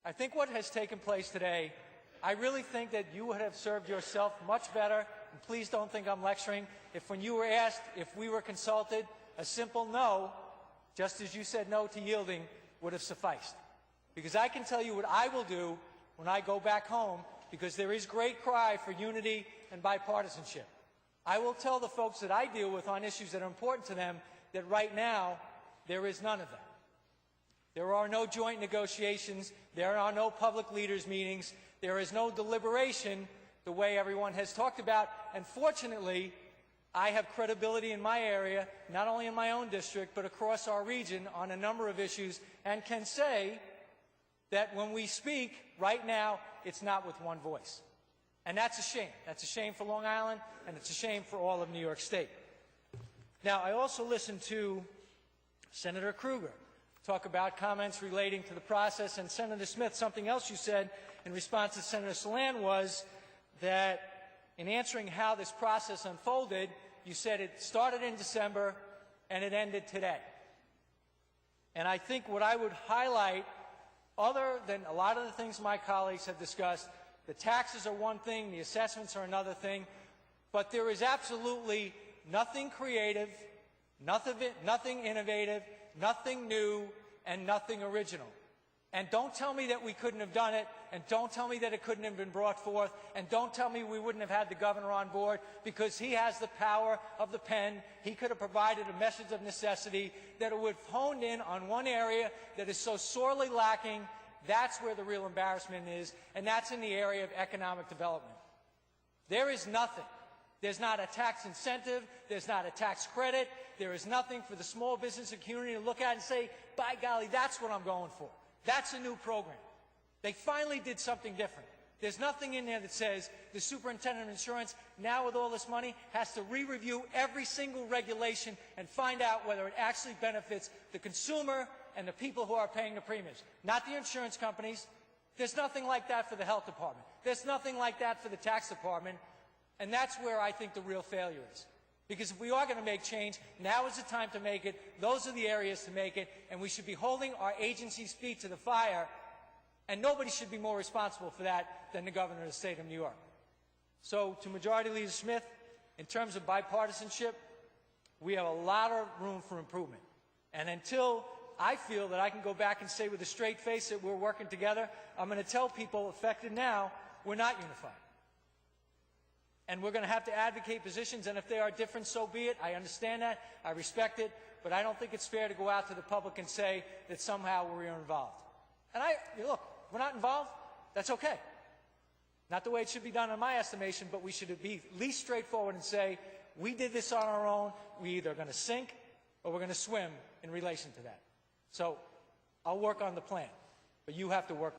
I think what has taken place today, I really think that you would have served yourself much better, and please don't think I'm lecturing, if when you were asked if we were consulted, a simple no, just as you said no to yielding, would have sufficed. Because I can tell you what I will do when I go back home, because there is great cry for unity and bipartisanship. I will tell the folks that I deal with on issues that are important to them that right now there is none of that. There are no joint negotiations. There are no public leaders' meetings. There is no deliberation the way everyone has talked about. And fortunately, I have credibility in my area, not only in my own district, but across our region on a number of issues, and can say that when we speak right now, it's not with one voice. And that's a shame. That's a shame for Long Island, and it's a shame for all of New York State. Now, I also listened to Senator Krueger talk about comments relating to the process, and Senator Smith, something else you said in response to Senator Salan was that in answering how this process unfolded, you said it started in December and it ended today. And I think what I would highlight, other than a lot of the things my colleagues have discussed, the taxes are one thing, the assessments are another thing, but there is absolutely nothing creative, nothing innovative, nothing new, and nothing original. And don't tell me that we couldn't have done it, and don't tell me that it couldn't have been brought forth, and don't tell me we wouldn't have had the governor on board, because he has the power of the pen. He could have provided a message of necessity that would have honed in on one area that is so sorely lacking. That's where the real embarrassment is, and that's in the area of economic development. There is nothing. There's not a tax incentive. There's not a tax credit. There is nothing for the small business community to look at and say, by golly, that's what I'm going for. That's a new program. They finally did something different. There's nothing in there that says the superintendent of insurance, now with all this money, has to re-review every single regulation and find out whether it actually benefits the consumer and the people who are paying the premiums, not the insurance companies. There's nothing like that for the health department. There's nothing like that for the tax department. And that's where I think the real failure is. Because if we are going to make change, now is the time to make it. Those are the areas to make it. And we should be holding our agency's feet to the fire. And nobody should be more responsible for that than the governor of the state of New York. So to Majority Leader Smith, in terms of bipartisanship, we have a lot of room for improvement. And until I feel that I can go back and say with a straight face that we're working together, I'm going to tell people affected now, we're not unified. And we're going to have to advocate positions, and if they are different, so be it. I understand that. I respect it. But I don't think it's fair to go out to the public and say that somehow we're involved. And look, we're not involved. That's okay. Not the way it should be done in my estimation, but we should be at least straightforward and say, we did this on our own. We're either going to sink or we're going to swim in relation to that. So I'll work on the plan, but you have to work.